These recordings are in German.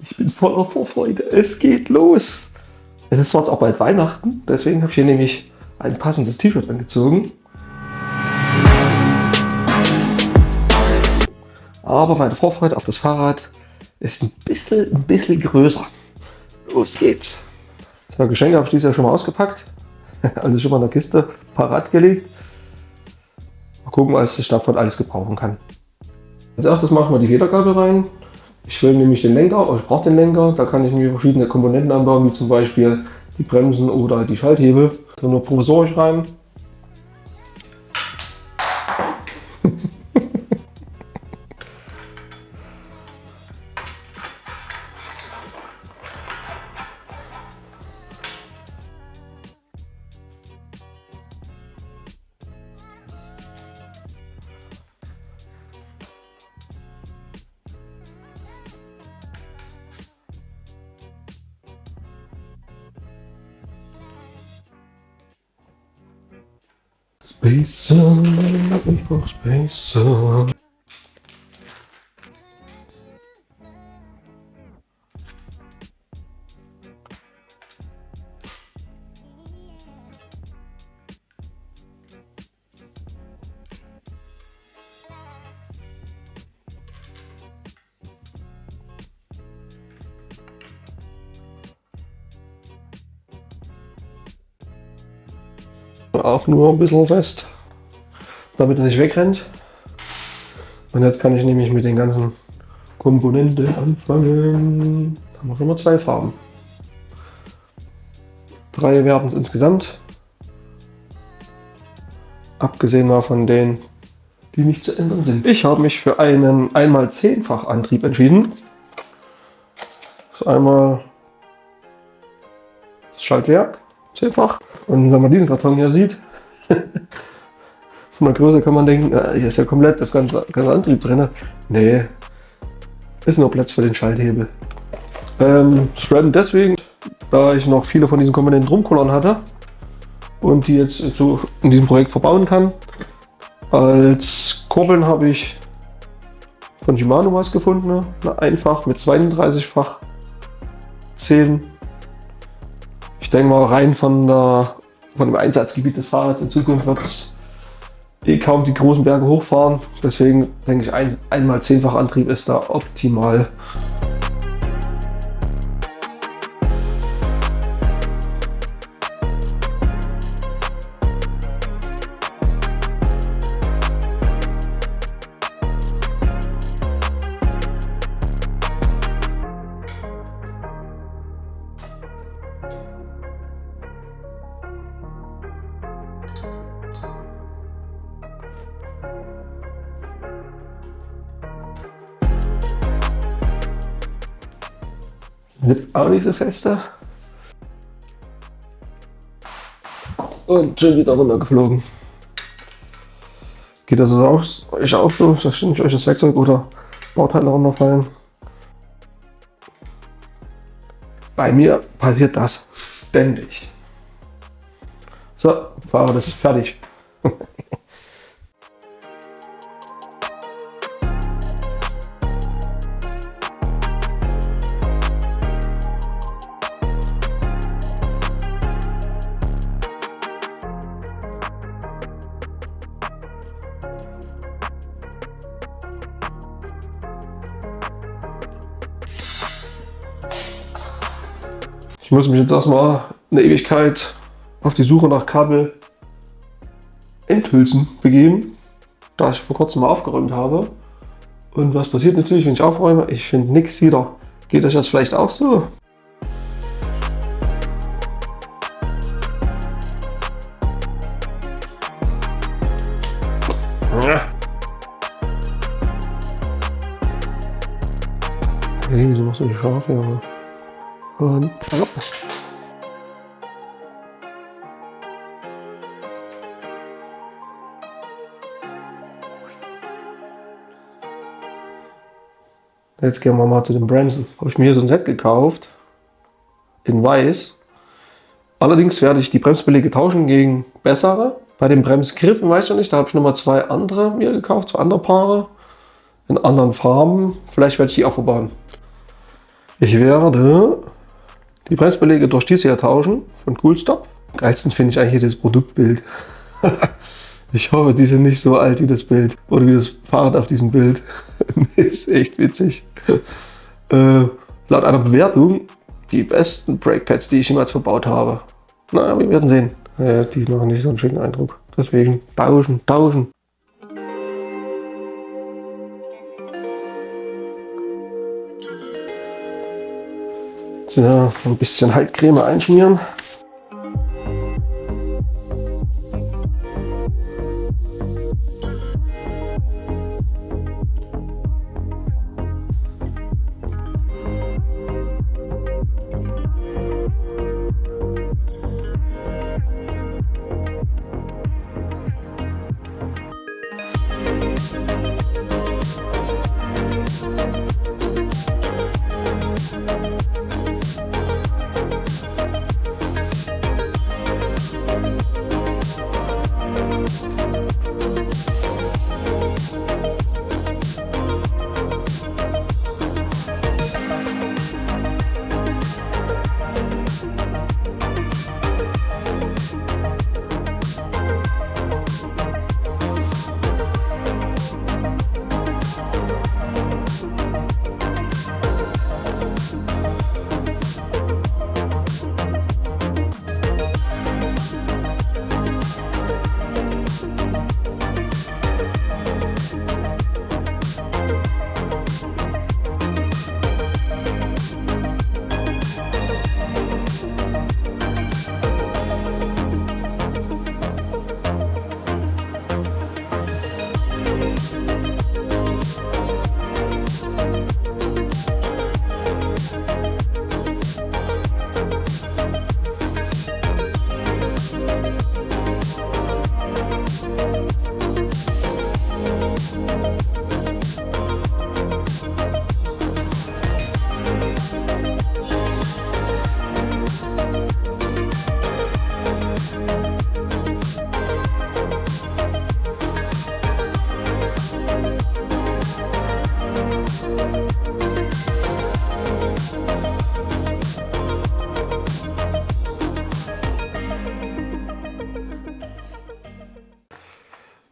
Ich bin voller Vorfreude. Es geht los. Es ist zwar jetzt auch bald Weihnachten, deswegen habe ich hier nämlich ein passendes T-Shirt angezogen. Aber meine Vorfreude auf das Fahrrad ist ein bisschen größer. Los geht's. So, Geschenke habe ich dieses Jahr schon mal ausgepackt. Also schon mal in der Kiste parat gelegt. Mal gucken, was ich davon alles gebrauchen kann. Als erstes machen wir die Federgabel rein. Ich will nämlich den Lenker, ich brauche den Lenker, da kann ich mir verschiedene Komponenten anbauen, wie zum Beispiel die Bremsen oder die Schalthebel. Da nur provisorisch rein. Spacer, ich brauch Spacer. Auch nur ein bisschen fest, damit er nicht wegrennt. Und jetzt kann ich nämlich mit den ganzen Komponenten anfangen. Da haben wir schon mal 2 Farben. 3 werden es insgesamt. Abgesehen mal von denen, die nicht zu ändern sind. Ich habe mich für einen 1x10-fach Antrieb entschieden. Das ist einmal das Schaltwerk, 10-fach. Und wenn man diesen Karton hier sieht, von der Größe kann man denken, hier ist ja komplett das ganze Antrieb drin. Nee, ist nur Platz für den Schalthebel. Strappen deswegen, da ich noch viele von diesen Komponenten rumkullern hatte und die jetzt so in diesem Projekt verbauen kann. Als Kurbeln habe ich von Shimano was gefunden, eine einfach mit 32-fach 10. Ich denke mal, rein von dem Einsatzgebiet des Fahrrads in Zukunft wird es kaum die großen Berge hochfahren. Deswegen denke ich, ein 1x10-fach Antrieb ist da optimal. Sitzt auch nicht so fester. Und schon wieder runtergeflogen. Geht das euch auch so? Dass ständig euch das Werkzeug oder Bauteile runterfallen? Bei mir passiert das ständig. So, Fahrrad ist fertig. Ich muss mich jetzt erstmal eine Ewigkeit auf die Suche nach Kabel-Endhülsen begeben, da ich vor kurzem mal aufgeräumt habe. Und was passiert natürlich, wenn ich aufräume? Ich finde nichts wieder. Geht euch das vielleicht auch so? Hey, wieso machst du die scharf hier? Und jetzt gehen wir mal zu den Bremsen. Habe ich mir hier so ein Set gekauft, in weiß. Allerdings werde ich die Bremsbeläge tauschen gegen bessere. Bei den Bremsgriffen weiß ich noch nicht, da habe ich nochmal 2 andere mir gekauft, 2 andere Paare in anderen Farben. Vielleicht werde ich die auch verbauen. Ich werde die Bremsbeläge durch diese hier tauschen von Coolstop. Am geilsten finde ich eigentlich das Produktbild. Ich hoffe, die sind nicht so alt wie das Bild oder wie das Fahrrad auf diesem Bild. Ist echt witzig. Laut einer Bewertung die besten Brakepads, die ich jemals verbaut habe. Na, wir werden sehen. Die machen nicht so einen schönen Eindruck. Deswegen tauschen. So, ein bisschen Haltcreme einschmieren.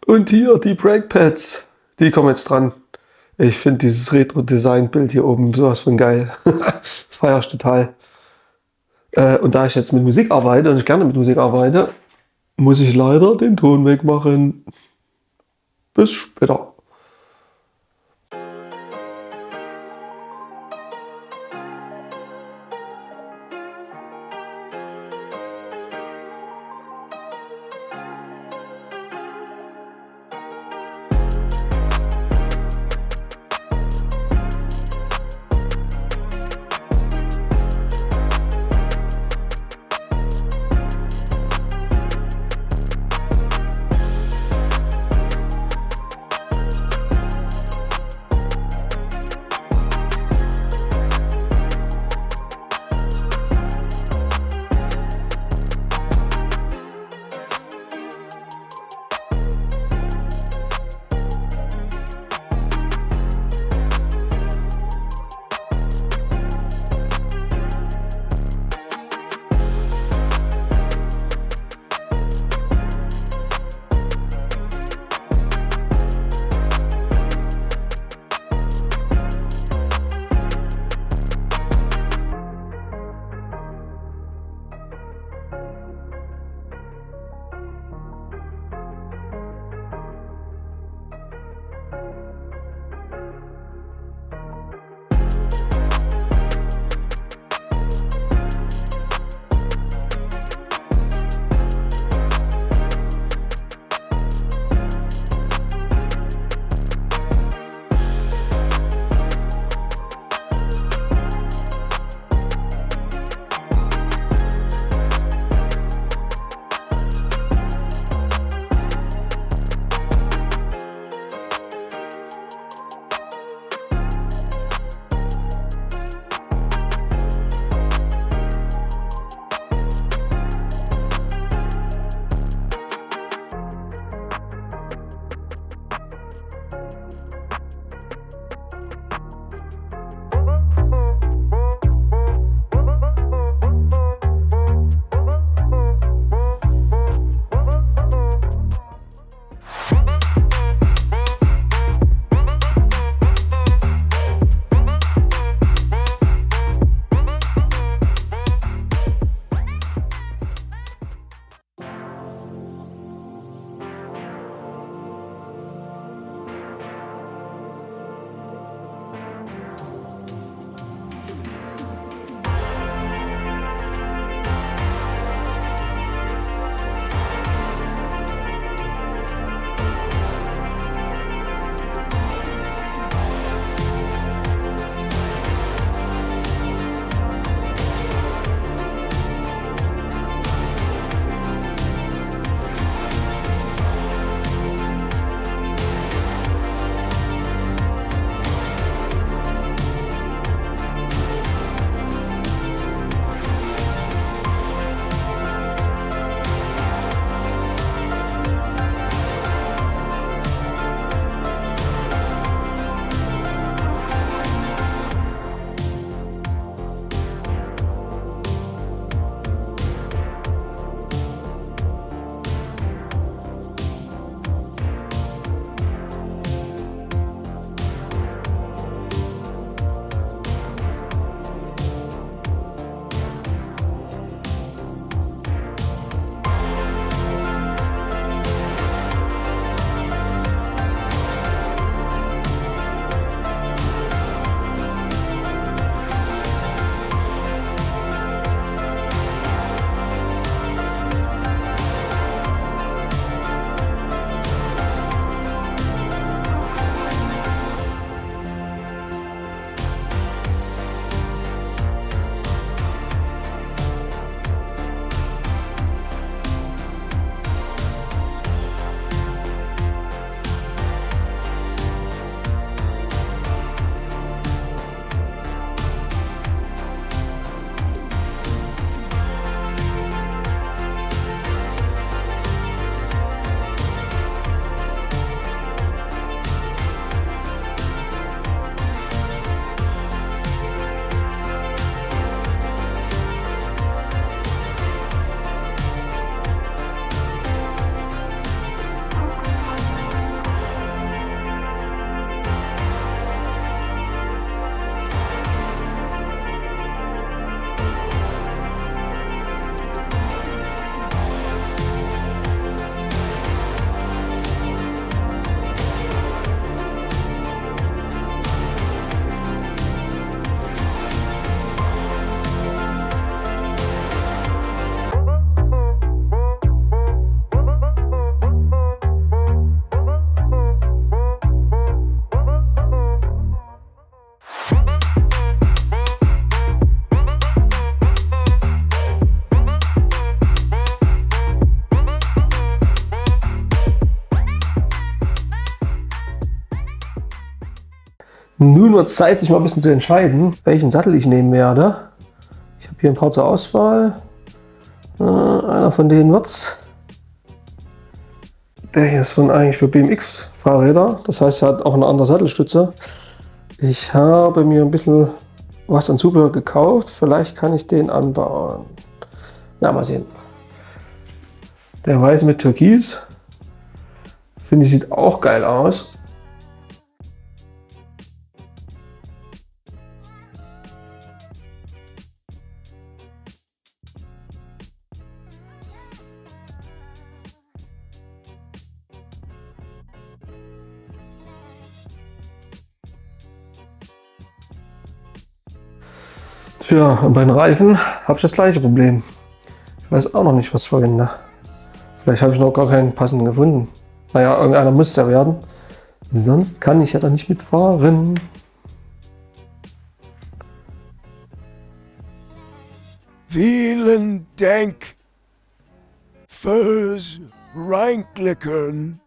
Und hier die Brakepads, die kommen jetzt dran. Ich finde dieses Retro-Design-Bild hier oben sowas von geil. Das feiere ich total. Und da ich jetzt mit Musik arbeite und ich gerne mit Musik arbeite, muss ich leider den Ton wegmachen. Bis später. Nun wird es Zeit, sich mal ein bisschen zu entscheiden, welchen Sattel ich nehmen werde. Ich habe hier ein paar zur Auswahl. Einer von denen wird's. Der hier ist eigentlich für BMX-Fahrräder. Das heißt, er hat auch eine andere Sattelstütze. Ich habe mir ein bisschen was an Zubehör gekauft. Vielleicht kann ich den anbauen. Na, mal sehen. Der weiß mit Türkis. Finde ich, sieht auch geil aus. Tja, und bei den Reifen habe ich das gleiche Problem. Ich weiß auch noch nicht, was ich verwende. Vielleicht habe ich noch gar keinen passenden gefunden. Naja, irgendeiner muss es ja werden. Sonst kann ich ja da nicht mitfahren. Vielen Dank fürs Reinklickern.